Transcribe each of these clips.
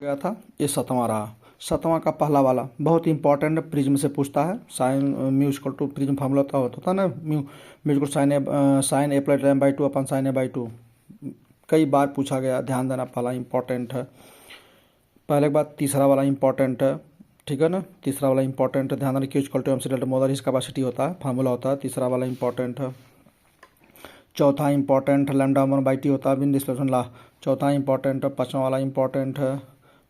गया था। ये 7वां रहा। 7वां का पहला वाला बहुत इंपॉर्टेंट प्रिज्म से पूछता है। Sine mu equal to prism formula होता था ना, mu equal sine A plus M by two अपन साइन ए बाई टू। कई बार पूछा गया, ध्यान देना। पहला इंपॉर्टेंट है। पहले के बाद तीसरा वाला इंपॉर्टेंट है, ठीक है ना। तीसरा वाला इंपॉर्टेंट है, ध्यान देना। Q equal to M C delta molar heat capacity होता है, फार्मूला होता है। तीसरा वाला इंपॉर्टेंट है। चौथा important lambda one by T होता है, बिन डिस्प्लेसमेंट ला। चौथा इंपॉर्टेंट है। पाँचवा वाला इंपॉर्टेंट है।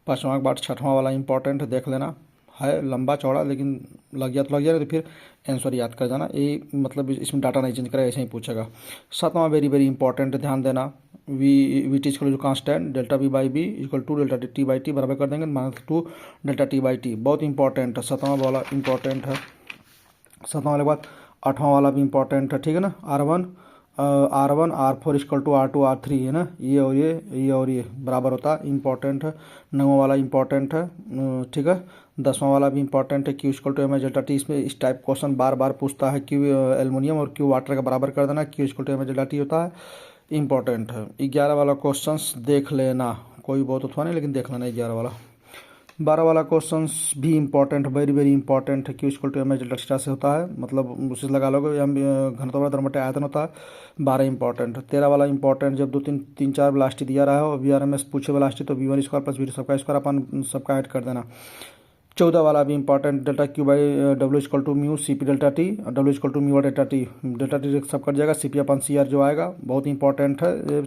पाँचवा के बाद छठवां वाला इंपॉर्टेंट देख लेना है, लंबा चौड़ा, लेकिन लग गया तो लग गया, तो फिर आंसर याद कर जाना। ये मतलब इसमें डाटा नहीं चेंज करेगा, ऐसे ही पूछेगा। सातवां वेरी वेरी इंपॉर्टेंट, ध्यान देना। V T equal to constant delta B by B equal to delta T by T बराबर कर देंगे -2 डेल्टा टी बाई टी। बहुत इंपॉर्टेंट है, सातवां वाला इंपॉर्टेंट है। सातवां वाले के बाद आठवां वाला भी इंपॉर्टेंट है, ठीक है ना। R1 R4 equal to R2 R3 है ना, ये और ये बराबर होता है, इंपॉर्टेंट है। 9वां वाला इंपॉर्टेंट है, ठीक है। 10वां वाला भी इंपॉर्टेंट है। Q equal to M H delta T. इसमें इस टाइप क्वेश्चन बार बार पूछता है। क्यू एल्युमिनियम और क्यू वाटर का बराबर कर देना, Q equal to M H delta T होता है, इंपॉर्टेंट है। 11 वाला क्वेश्चन देख लेना, कोई बहुत उठवा नहीं, लेकिन देख लेना 11 वाला। 12 वाला क्वेश्चन भी इंपॉर्टेंट, वेरी वेरी इंपॉर्टेंट है। Q equal to M H delta theta से होता है, मतलब उसे लगा लोगे। घनत्व बटा द्रव्यमान बटा आयतन होता है, 12 इंपॉर्टेंट है। 13 वाला इंपॉर्टेंट, जब 2 3 3 4 वेलोसिटी दिया रहा है और VRMS पूछे वेलोसिटी, तो V1 स्क्वायर प्लस V2 सबका स्क्वायर अपन सबका ऐड कर देना। 14 वाला भी important, delta Q by W equal to mu C P delta T, W equal to mu delta T. Delta T सब कट जाएगा, सी पी अपन C R जो आएगा, बहुत इंपॉर्टेंट है।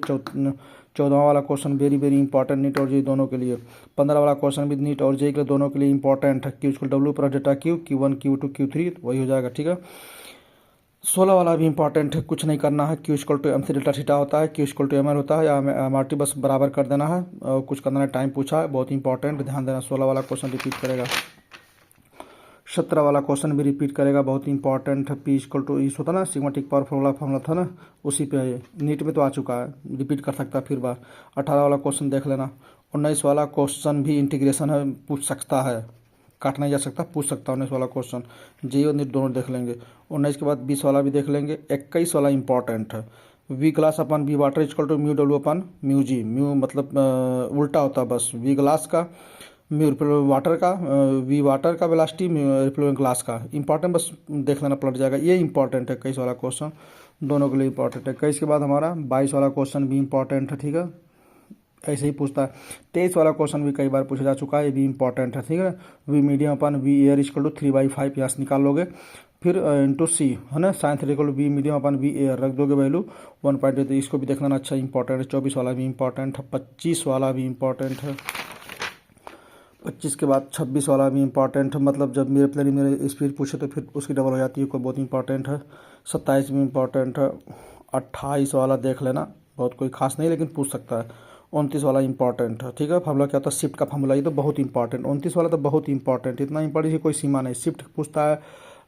14वां वाला question very very important, NEET और JEE दोनों के लिए। 15 वाला क्वेश्चन भी नीट और जेई के लिए दोनों के लिए इंपॉर्टेंट है। Q equal W plus delta Q, Q1 Q2 Q3 वही हो जाएगा, ठीक है। 16 वाला भी इंपॉर्टेंट है, कुछ नहीं करना है। Q equal to M C delta theta होता है, Q equal to M L होता है, या एम आर टी बस बराबर कर देना है, और कुछ करना है। टाइम पूछा है, बहुत इंपॉर्टेंट, ध्यान देना। 16 वाला क्वेश्चन रिपीट करेगा। 17 वाला क्वेश्चन भी रिपीट करेगा, बहुत इंपॉर्टेंट है। पी इक्वल टू ईस होता ना, सिग्मेटिक पावर फॉर्मूला था ना, उसी पे है। नीट में तो आ चुका है, रिपीट कर सकता है फिर बार। 18 वाला क्वेश्चन देख लेना। 19 वाला क्वेश्चन भी इंटीग्रेशन है, पूछ सकता है, काट नहीं जा सकता, पूछ सकता है। 19 वाला क्वेश्चन जी और नीट दोनों देख लेंगे। 19 के बाद 20 वाला भी देख लेंगे। 21 वाला इंपॉर्टेंट है, V glass upon V water equal to mu W upon mu G. Mu मतलब उल्टा होता है, बस वी ग्लास का म्यू रिफ्लेक्टिंग वाटर का, वी वाटर का वेलोसिटी रिफ्लेक्टिंग ग्लास का। इंपॉर्टेंट बस देख लेना, पलट जाएगा। ये इंपॉर्टेंट है 21 वाला क्वेश्चन, दोनों के लिए इंपॉर्टेंट है। 21 के बाद हमारा 22 वाला क्वेश्चन भी इंपॉर्टेंट है, ठीक है, ऐसे ही पूछता है। 23 वाला क्वेश्चन भी कई बार पूछा जा चुका है, ये भी इंपॉर्टेंट है, ठीक है। V medium upon V air equal to 3/5 यहाँ से निकाल लोगे, फिर इंटू सी है ना, sine three equal V medium upon V air रख दोगे वैल्यू 1.2, तो इसको भी देख लेना, अच्छा इंपॉर्टेंट है। 24 वाला भी इंपॉर्टेंट है। 25 वाला भी इंपॉर्टेंट है। 25 के बाद 26 वाला भी इंपॉर्टेंट है, मतलब जब मेरे प्लेन मेरे स्पीड पूछे तो फिर उसकी डबल हो जाती है, कोई बहुत इंपॉर्टेंट है। 27 भी इंपॉर्टेंट है। 28 वाला देख लेना, बहुत कोई खास नहीं, लेकिन पूछ सकता है। 29 वाला इंपॉर्टेंट है, ठीक है। फार्मूला क्या होता है, शिफ्ट का फार्मूला, ये तो बहुत इंपॉर्टेंट। 29 वाला तो बहुत इंपॉर्टेंट, इतना इंपॉर्टेंट कोई सीमा नहीं। शिफ्ट पूछता है,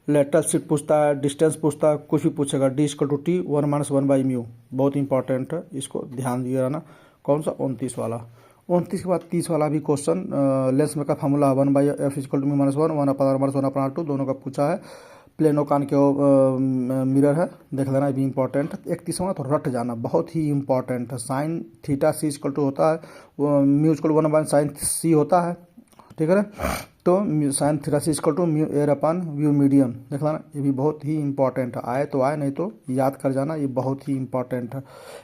लेटरल शिफ्ट पूछता है, डिस्टेंस पूछता है, कुछ भी पूछेगा। डी इक्वल टू टी 1 - 1/μ, बहुत इंपॉर्टेंट है, इसको ध्यान दिए रहना। कौन सा, 29 वाला। 29 के बाद 30 वाला भी क्वेश्चन, लेंस में का formula 1/f equal to mu -1 1/1/2 दोनों का पूछा है। प्लेनो कान के मिरर है, देख लेना, ये भी इंपॉर्टेंट है। 31वां तो रट जाना, बहुत ही इंपॉर्टेंट है। Sine theta C equal to होता है, म्यू इक्वल 1/sin सी होता है, ठीक है ना। तो sine theta C equal to mu air upon V medium, देख लेना, ये भी बहुत ही इंपॉर्टेंट है। आए तो आए, नहीं तो याद कर जाना, ये बहुत ही इंपॉर्टेंट है।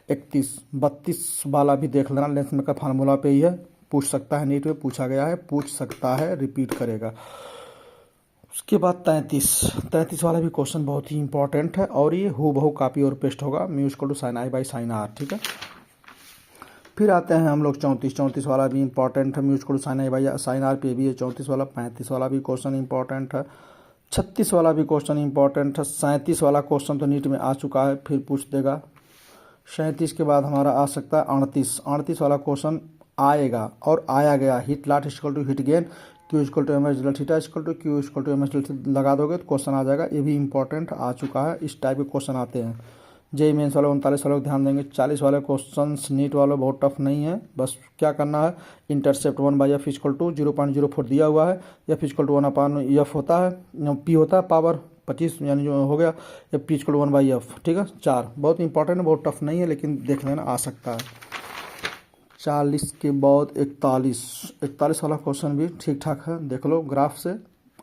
32 वाला भी देख लेना, लेंस में का फार्मूला पे ही है, पूछ सकता है, नीट में पूछा गया है, पूछ सकता है, रिपीट करेगा। उसके बाद 33 वाला भी क्वेश्चन बहुत ही इंपॉर्टेंट है, और ये हूबहू कॉपी और पेस्ट होगा, mu equal to sine I by sine R, ठीक है। फिर आते हैं हम लोग 34 वाला भी इंपॉर्टेंट है, mu equal to sine I by sine R पे भी है 34 वाला। 35 वाला भी क्वेश्चन इंपॉर्टेंट है। 36 वाला भी क्वेश्चन इंपॉर्टेंट है। 37 वाला क्वेश्चन तो नीट में आ चुका है, फिर पूछ देगा। 37 के बाद हमारा आ सकता है 38 वाला क्वेश्चन आएगा, और आया गया। Heat loss equal to heat gain, Q equal to M H delta theta equal to Q equal to M H delta लगा दोगे तो क्वेश्चन आ जाएगा, ये भी इंपॉर्टेंट आ चुका है। इस टाइप के क्वेश्चन आते हैं। जेई मेंस वाले 39 वाले ध्यान देंगे। 40 वाले क्वेश्चन नीट वाले बहुत टफ नहीं है, बस क्या करना है, इंटरसेप्ट 1/f इक्वल टू 0.04 दिया हुआ है, एफ इक्वल टू 1/f होता है, पी होता है पावर 25, यानी जो हो गया पी इक्वल टू 1/f, ठीक है। 4 बहुत इंपॉर्टेंट, बहुत टफ नहीं है, लेकिन देख लेना, आ सकता है। 40 के बाद 41 वाला क्वेश्चन भी ठीक ठाक है, देख लो ग्राफ से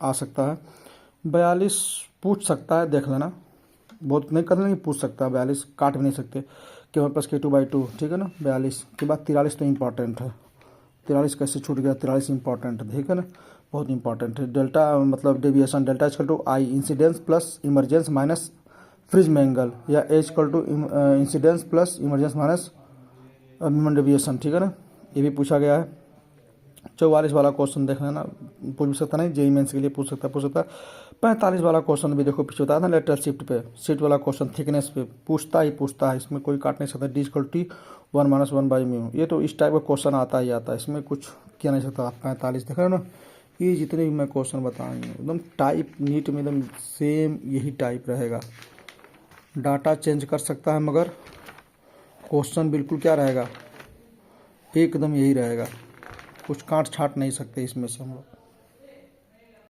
आ सकता है। 42 पूछ सकता है, देख लेना, बहुत नहीं कर लेंगे, पूछ सकता है। 42 काट भी नहीं सकते, K1 + K2/2, ठीक है ना। 42 के बाद 43 तो इम्पॉर्टेंट है। 43 कैसे छूट गया, 43 इंपॉर्टेंट है, ठीक है ना, बहुत इंपॉर्टेंट है। डेल्टा मतलब deviation, delta = I incidence plus emergence minus fridge angle, या H = incidence plus emergence minus minimum deviation, ठीक है ना, ये भी पूछा गया है। 44 वाला क्वेश्चन देख लेना, पूछ भी सकता, नहीं जेईई मेंस के लिए पूछ सकता है। 45 वाला क्वेश्चन भी देखो, पीछे बताया था लेटरल शिफ्ट पे, शिफ्ट वाला क्वेश्चन थिकनेस पे पूछता है, इसमें कोई काट नहीं सकता। D = 1 - 1/μ, ये तो इस टाइप का क्वेश्चन आता ही आता है, इसमें कुछ किया नहीं सकता। 45 देख रहे हो ना, ये जितने भी मैं क्वेश्चन बताएंगे एकदम टाइप नीट में एकदम सेम यही टाइप रहेगा। डाटा चेंज कर सकता है मगर क्वेश्चन बिल्कुल क्या रहेगा, एकदम यही रहेगा, कुछ काट छाट नहीं सकते इसमें से हम लोग।